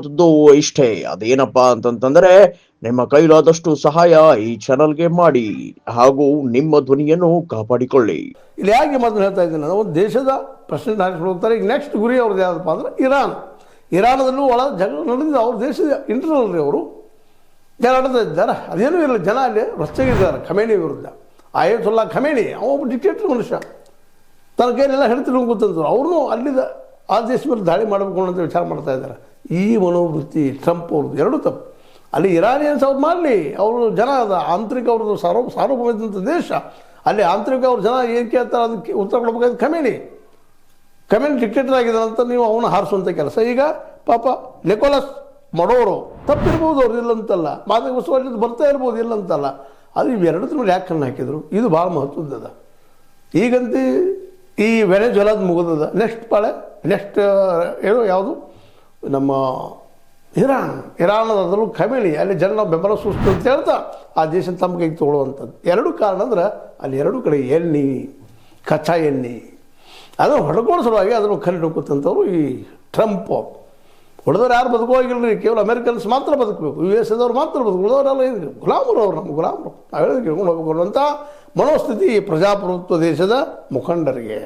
ಹೇಳುವಂಥದ್ದು ಇಷ್ಟೇ. ಅದೇನಪ್ಪಾ ಅಂತಂತಂದ್ರೆ ನಿಮ್ಮ ಕೈಲಾದಷ್ಟು ಸಹಾಯ ಈ ಚಾನಲ್ಗೆ ಮಾಡಿ ಹಾಗೂ ನಿಮ್ಮ ಧ್ವನಿಯನ್ನು ಕಾಪಾಡಿಕೊಳ್ಳಿ. ಇಲ್ಲಿ ಯಾಕೆ ಮೊದಲು ಹೇಳ್ತಾ ಇದ್ದೀನಿ ನಾನು, ಒಂದು ದೇಶದ ಪ್ರೆಸಿಡೆಂಟ್ ಹಾಕಿಕೊಂಡು ಹೋಗ್ತಾರೆ. ಈಗ ನೆಕ್ಸ್ಟ್ ಗುರಿ ಅವ್ರದ್ದು ಯಾವುದಪ್ಪ ಅಂದ್ರೆ ಇರಾನದಲ್ಲೂ ಜಗಳ ನಡೆದಿದೆ. ಅವ್ರ ದೇಶದ ಇಂಟರ್ನಲ್ ರೀ, ಅವರು ಜಗಳ ನಡೆದ ಇದ್ದಾರೆ. ಅದೇನೂ ಇಲ್ಲ, ಜನ ಅಲ್ಲಿ ರಸ್ತೆಗಿದ್ದಾರೆ ಖಮೇನಿ ವಿರುದ್ಧ. ಆಯತುಲ್ಲಾ ಖಮೇನಿ ಒಬ್ಬ ಡಿಕ್ಟೇಟರ್ ಮನುಷ್ಯ, ತನ್ನ ಕೈಲೆಲ್ಲ ಹೇಳ್ತಿರೋ ಗೊತ್ತಂದ್ರು. ಅವ್ರನ್ನೂ ಅಲ್ಲಿದ್ದ ಆ ದೇಶ ಮೇಲೆ ದಾಳಿ ಮಾಡಬೇಕು ಅಂತ ವಿಚಾರ ಮಾಡ್ತಾ ಇದ್ದಾರೆ. ಈ ಮನೋವೃತ್ತಿ ಟ್ರಂಪ್ ಅವ್ರದ್ದು ಎರಡೂ ತಪ್ಪು. ಅಲ್ಲಿ ಇರಾನಿಯನ್ಸ್ ಅವ್ರು ಮಾಡಲಿ, ಅವರು ಜನ ಅದ ಆಂತರಿಕ ಅವ್ರದ್ದು ಸಾರ್ವಭೌಮಿಕ ದೇಶ. ಅಲ್ಲಿ ಆಂತರಿಕ ಅವ್ರ ಜನ ಏನು ಕೇಳ್ತಾರೆ ಅದಕ್ಕೆ ಉತ್ತರ ಕೊಡ್ಬೇಕಾದ್ರೆ ಖಮೇನಿ ಡಿಕ್ಟೇಟರ್ ಆಗಿದ್ದಾನಂತ ನೀವು ಅವನ್ನ ಹಾರಿಸುವಂಥ ಕೆಲಸ. ಈಗ ಪಾಪ ನಿಕೋಲಸ್ ಮಡೋರೋ ತಪ್ಪಿರ್ಬೋದು, ಅವ್ರು ಇಲ್ಲಂತಲ್ಲ, ಮಾದಕ ವಸ್ತುವಾಗಿ ಬರ್ತಾ ಇರ್ಬೋದು, ಇಲ್ಲಂತಲ್ಲ. ಅದು ಇವೆರಡದ್ರ ಮೇಲೆ ಯಾಕೆ ಕಣ್ಣು ಹಾಕಿದ್ರು, ಇದು ಭಾಳ ಮಹತ್ವದ್ದದ. ಈಗಂತೂ ಈ ವೆನೆಜುವೆಲಾದ ಮುಗಿದದ. ನೆಕ್ಸ್ಟ್ ಏನು ಯಾವುದು ನಮ್ಮ ಇರಾನದಲ್ಲೂ ಖಮೇನಿ, ಅಲ್ಲಿ ಜನ ಬೆಂಬಲ ಸೂಚಿಸ್ತು ಅಂತ ಹೇಳ್ತಾ ಆ ದೇಶ ತಮ್ಮ ಕೈಗೆ ತೊಗೊಳ್ಳುವಂಥದ್ದು. ಎರಡು ಕಾರಣ ಅಂದ್ರೆ ಅಲ್ಲಿ ಎರಡೂ ಕಡೆ ಎಣ್ಣೆ, ಕಚ್ಚಾ ಎಣ್ಣೆ, ಅದನ್ನು ಹೊಡ್ಕೊಳ್ಳೋ ಸಲುವಾಗಿ ಅದನ್ನು ಕಲ್ಲಿಡ್ಕೊತಂಥವ್ರು ಈ ಟ್ರಂಪ್. ಹೊಡೆದವ್ರು ಯಾರು ಬದುಕುವಾಗಿಲ್ಲ, ಕೇವಲ ಅಮೆರಿಕನ್ಸ್ ಮಾತ್ರ ಬದುಕಬೇಕು, US ದವ್ರು ಮಾತ್ರ ಬದುಕುದವರೆಲ್ಲ ಏನು ಗುಲಾಮರು, ಅವ್ರು ನಮ್ಮ ಗುಲಾಮರು, ನಾವು ಹೇಳೋದು ಕೇಳ್ಕೊಂಡು ಹೋಗ್ಬೇಕು ಅನ್ನೋಂಥ ಮನೋಸ್ಥಿತಿ ಪ್ರಜಾಪ್ರಭುತ್ವ ದೇಶದ ಮುಖಂಡರಿಗೆ.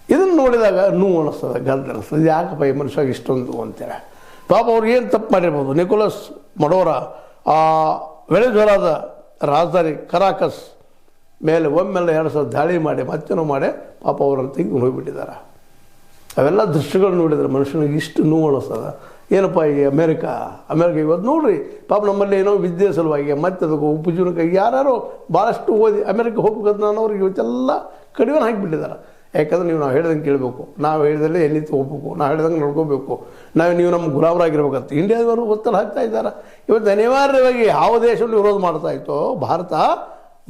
ಇದನ್ನು ನೋಡಿದಾಗ ನೋವು ಅನ್ನಿಸ್ತದೆ, ಗದ್ದ ಅನ್ನಿಸ್ತದೆ. ಯಾಕಪ್ಪ ಈ ಮನುಷ್ಯಾಗ ಇಷ್ಟೊಂದು ಅಂತೇಳಿ. ಪಾಪ ಅವ್ರು ಏನು ತಪ್ಪು ಮಾಡಿರ್ಬೋದು. ನಿಕೋಲಸ್ ಮಡೋರ ಆ ವೆನೆಜುವೆಲಾದ ರಾಜಧಾನಿ ಕರಾಕಸ್ ಮೇಲೆ ಒಮ್ಮೆಲ್ಲ 2 ಸಲ ದಾಳಿ ಮಾಡಿ ಮತ್ತೇನೋ ಮಾಡಿ ಪಾಪ ಅವರನ್ನು ತೆಗೆದು ಹೋಗಿಬಿಟ್ಟಿದ್ದಾರೆ. ಅವೆಲ್ಲ ದೃಶ್ಯಗಳು ನೋಡಿದ್ರೆ ಮನುಷ್ಯನಿಗೆ ಇಷ್ಟು ನೋವು ಅನ್ನಿಸ್ತದೆ. ಏನಪ್ಪ ಈ ಅಮೇರಿಕ ಇವತ್ತು ನೋಡ್ರಿ, ಪಾಪ ನಮ್ಮಲ್ಲಿ ಏನೋ ವಿದ್ಯೆ ಸಲುವಾಗಿ ಮತ್ತೆ ಅದಕ್ಕೆ ಉಪಜೀವನಕ್ಕಾಗಿ ಯಾರು ಭಾಳಷ್ಟು ಓದಿ ಅಮೇರಿಕ ಹೋಗ್ಬೇಕಂತ ನಾನು ಅವ್ರಿಗೆ ಇವತ್ತೆಲ್ಲ ಕಡಿಮೆ ಹಾಕಿಬಿಟ್ಟಿದ್ದಾರೆ. ಯಾಕಂದ್ರೆ ನಾವು ಹೇಳ್ದಂಗೆ ಕೇಳಬೇಕು, ನಾವು ಹೇಳಿದಲ್ಲೇ ಎಲ್ಲಿ ಹೋಗ್ಬೇಕು, ನಾವು ಹೇಳ್ದಂಗೆ ನೋಡ್ಕೋಬೇಕು, ನೀವು ನಮ್ಮ ಗುಲಾಮರಾಗಿರ್ಬೇಕಂತ ಇಂಡಿಯಾದವರು ಒತ್ತಡ ಹಾಕ್ತಾ ಇದ್ದಾರೆ. ಇವತ್ತು ಅನಿವಾರ್ಯವಾಗಿ ಯಾವ ದೇಶವನ್ನು ವಿರೋಧ ಮಾಡ್ತಾ ಇತ್ತೋ ಭಾರತ,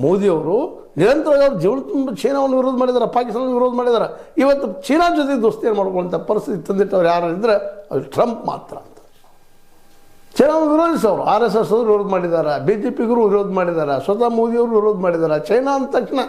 ಮೋದಿಯವರು ನಿರಂತರವಾಗಿ ಅವ್ರು ಜೀವನ ತುಂಬ ಚೀನಾವನ್ನು ವಿರೋಧ ಮಾಡಿದ್ದಾರೆ, ಪಾಕಿಸ್ತಾನವನ್ನು ವಿರೋಧ ಮಾಡಿದ್ದಾರೆ. ಇವತ್ತು ಚೀನಾ ಜೊತೆ ದೋಸ್ತಿಯನ್ನು ಮಾಡ್ಕೊಳ್ಳುವಂಥ ಪರಿಸ್ಥಿತಿ ತಂದಿಟ್ಟವ್ರು ಯಾರು ಇದ್ದರೆ ಅದು ಟ್ರಂಪ್ ಮಾತ್ರ ಅಂತ. ಚೈನಾವನ್ನು ವಿರೋಧಿಸೋರು RSS ಅವರು ವಿರೋಧ ಮಾಡಿದ್ದಾರೆ, BJP ವಿರೋಧ ಮಾಡಿದ್ದಾರೆ, ಸ್ವತಃ ಮೋದಿಯವರು ವಿರೋಧ ಮಾಡಿದ್ದಾರೆ. ಚೈನಾ ಅಂದ ತಕ್ಷಣ